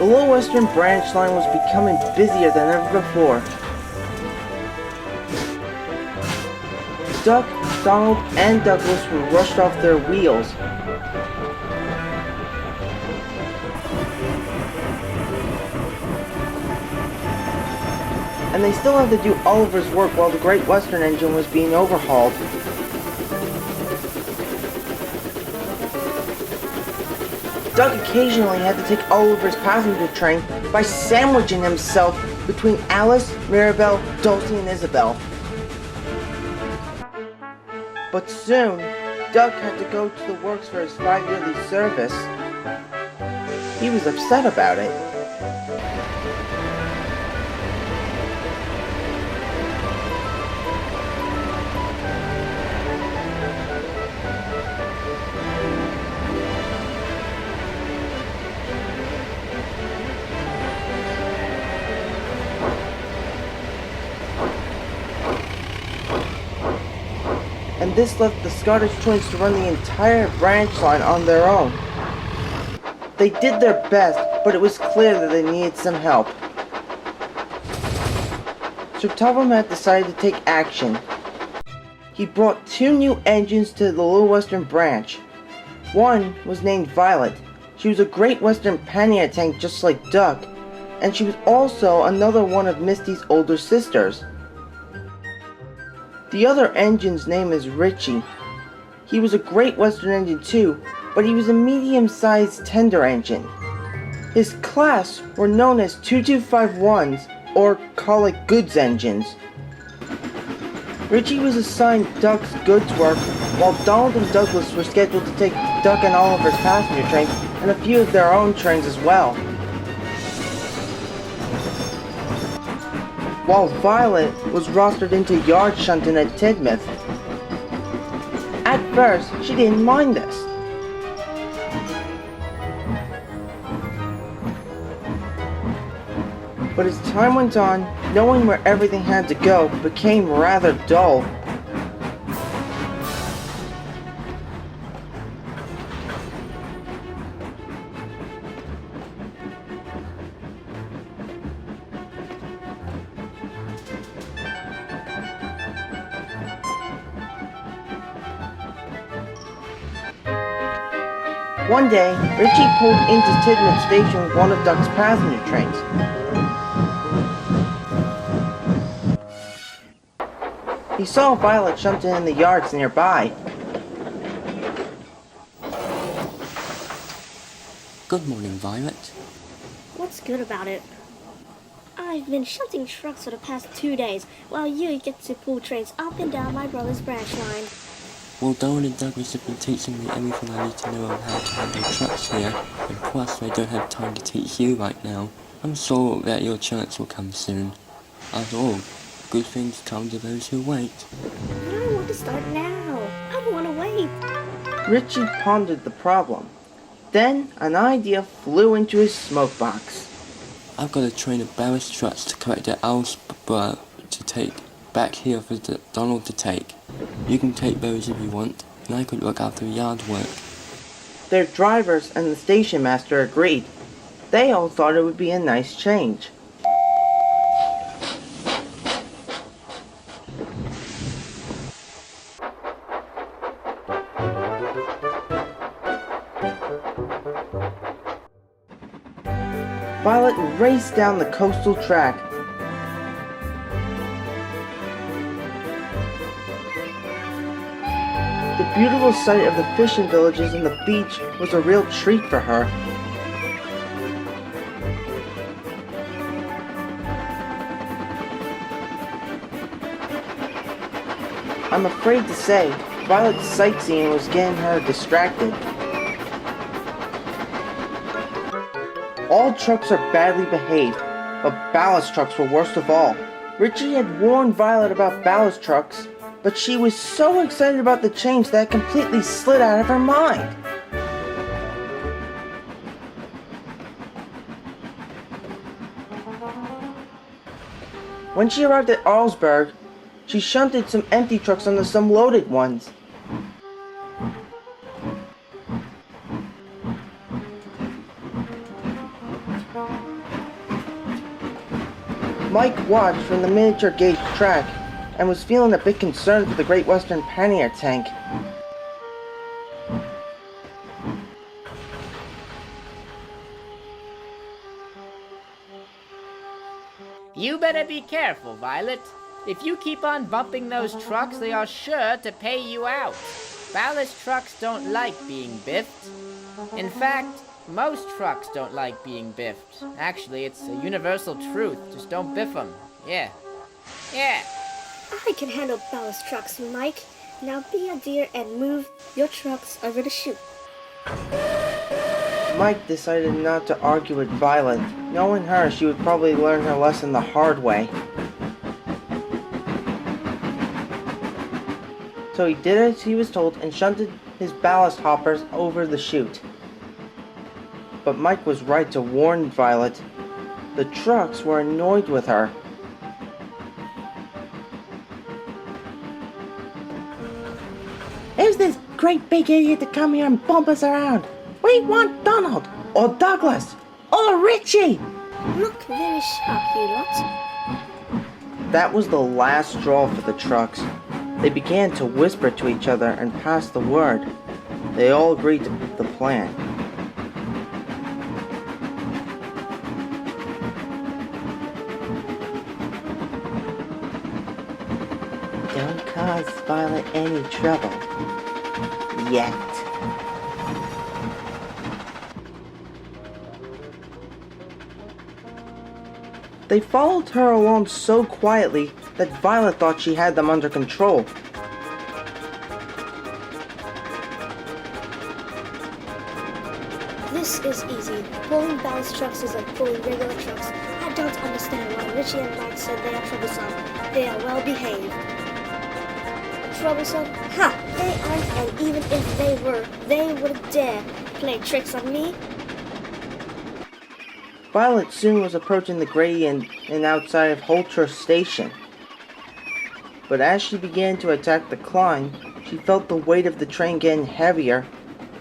The Little Western branch line was becoming busier than ever before. Duck, Donald, and Douglas were rushed off their wheels. And they still had to do Oliver's work while the Great Western engine was being overhauled. Duck occasionally had to take Oliver's passenger train by sandwiching himself between Alice, Mirabelle, Dulcie, and Isabel. But soon, Duck had to go to the works for his 5-yearly service. He was upset about it. And this left the Scottish twins to run the entire branch line on their own. They did their best, but it was clear that they needed some help. Sir Topham Hatt decided to take action. He brought 2 new engines to the Little Western branch. One was named Violet. She was a Great Western pannier tank just like Duck, and she was also another one of Misty's older sisters. The other engine's name is Richie. He was a Great Western engine too, but he was a medium-sized tender engine. His class were known as 2251s, or call it goods engines. Richie was assigned Duck's goods work, while Donald and Douglas were scheduled to take Duck and Oliver's passenger trains and a few of their own trains as well. While Violet was rostered into yard shunting at Tidmouth. At first, she didn't mind this. But as time went on, knowing where everything had to go became rather dull. One day, Richie pulled into Tidmouth Station with one of Duck's passenger trains. He saw Violet shunting in the yards nearby. Good morning, Violet. What's good about it? I've been shunting trucks for the past 2 days, while you get to pull trains up and down my brother's branch line. Well, Donald and Douglas have been teaching me everything I need to know on how to handle trucks here, and plus they don't have time to teach you right now. I'm sure that your chance will come soon. After all, good things come to those who wait. But I want to start now. I don't want to wait. Richie pondered the problem. Then, an idea flew into his smoke box. I've got a train of ballast trucks to collect at Owlsborough to take back here for Donald to take. You can take those if you want, and I could look after yard work. Their drivers and the station master agreed. They all thought it would be a nice change. Violet raced down the coastal track. The beautiful sight of the fishing villages and the beach was a real treat for her. I'm afraid to say, Violet's sightseeing was getting her distracted. All trucks are badly behaved, but ballast trucks were worst of all. Richie had warned Violet about ballast trucks, but she was so excited about the change that it completely slid out of her mind. When she arrived at Arlsburg, she shunted some empty trucks onto some loaded ones. Mike watched from the miniature gauge track and was feeling a bit concerned for the Great Western pannier tank. You better be careful, Violet. If you keep on bumping those trucks, they are sure to pay you out. Ballast trucks don't like being biffed. In fact, most trucks don't like being biffed. Actually, it's a universal truth. Just don't biff them. Yeah. Yeah. I can handle ballast trucks, Mike. Now be a dear and move your trucks over the chute. Mike decided not to argue with Violet. Knowing her, she would probably learn her lesson the hard way. So he did as he was told and shunted his ballast hoppers over the chute. But Mike was right to warn Violet. The trucks were annoyed with her. Who's this great big idiot to come here and bump us around? We want Donald, or Douglas, or Richie! Look very sharp, you lot. That was the last straw for the trucks. They began to whisper to each other and pass the word. They all agreed to the plan. Don't cause Violet any trouble. Yet. They followed her along so quietly that Violet thought she had them under control. This is easy. Pulling ballast trucks is like pulling regular trucks. I don't understand why Richie and Mike said they are troublesome. They are well behaved. Troublesome? Ha! They aren't, and even if they were, they wouldn't dare play tricks on me. Violet soon was approaching the gradient and outside of Holter Station. But as she began to attack the climb, she felt the weight of the train getting heavier,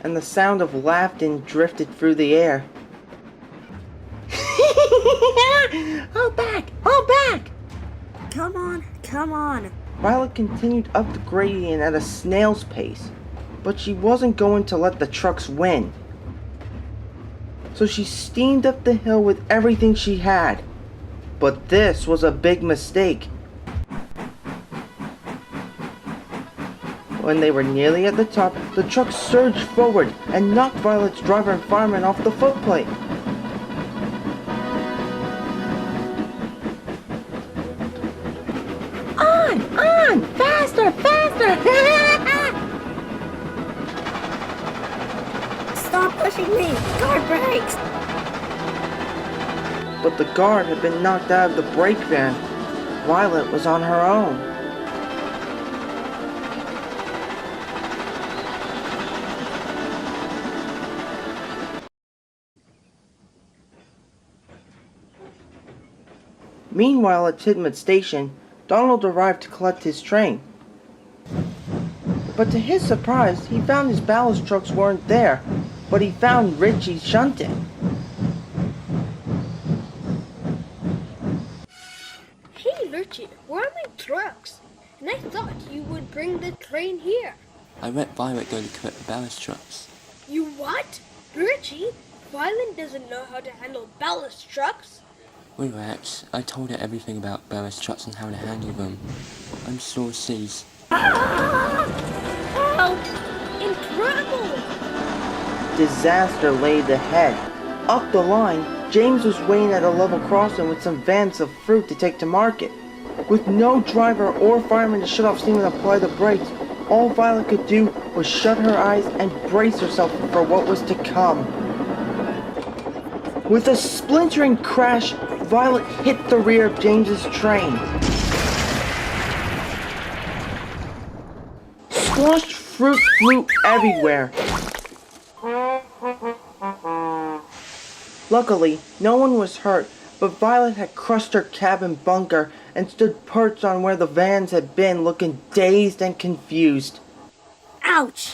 and the sound of laughter drifted through the air. All back! All back! Come on, come on. Violet continued up the gradient at a snail's pace, but she wasn't going to let the trucks win. So she steamed up the hill with everything she had. But this was a big mistake. When they were nearly at the top, the truck surged forward and knocked Violet's driver and fireman off the footplate. On! Faster! Faster! Stop pushing me! Guard brakes! But the guard had been knocked out of the brake van. Violet was on her own. Meanwhile at Tidmouth Station, Donald arrived to collect his train. But to his surprise, he found his ballast trucks weren't there, but he found Richie shunting. Hey Richie, where are my trucks? And I thought you would bring the train here. I let Violet go to collect the ballast trucks. You what? Richie? Violet doesn't know how to handle ballast trucks. Relax, I told her everything about ballast trucks and how to handle them. I'm sure she's... Help! In trouble! Disaster laid ahead. Up the line, James was waiting at a level crossing with some vans of fruit to take to market. With no driver or fireman to shut off steam and apply the brakes, all Violet could do was shut her eyes and brace herself for what was to come. With a splintering crash, Violet hit the rear of James's train. Squashed fruit flew everywhere. Luckily, no one was hurt, but Violet had crushed her cabin bunker and stood perched on where the vans had been, looking dazed and confused. Ouch!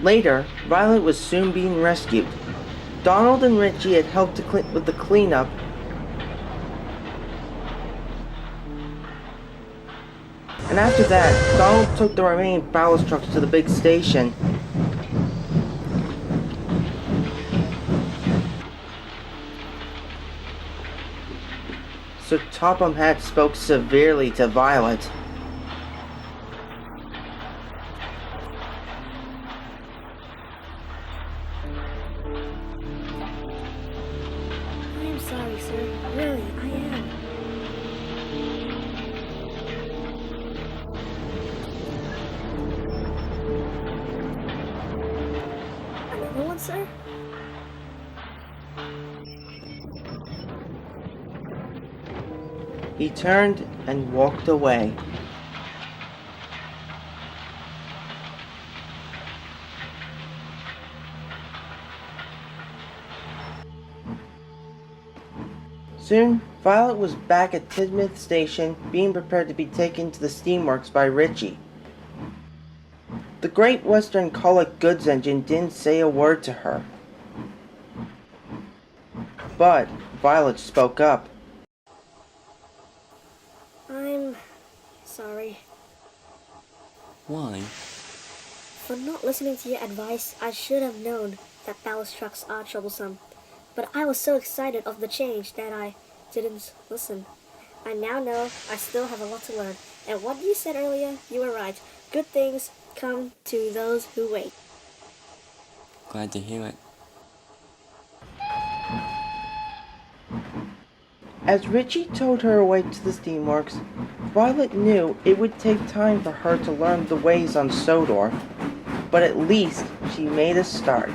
Later, Violet was soon being rescued. Donald and Richie had helped with the cleanup, and after that, Donald took the remaining ballast trucks to the big station. Sir Topham Hatt spoke severely to Violet. I am sorry, sir. Really, I am. Another one, sir? He turned and walked away. Soon, Violet was back at Tidmouth Station, being prepared to be taken to the steamworks by Richie. The Great Western Colic Goods Engine didn't say a word to her. But Violet spoke up. I'm sorry. Why? For not listening to your advice, I should have known that ballast trucks are troublesome. But I was so excited of the change that I didn't listen. I now know I still have a lot to learn. And what you said earlier, you were right. Good things come to those who wait. Glad to hear it. As Richie towed her away to the steamworks, Violet knew it would take time for her to learn the ways on Sodor, but at least she made a start.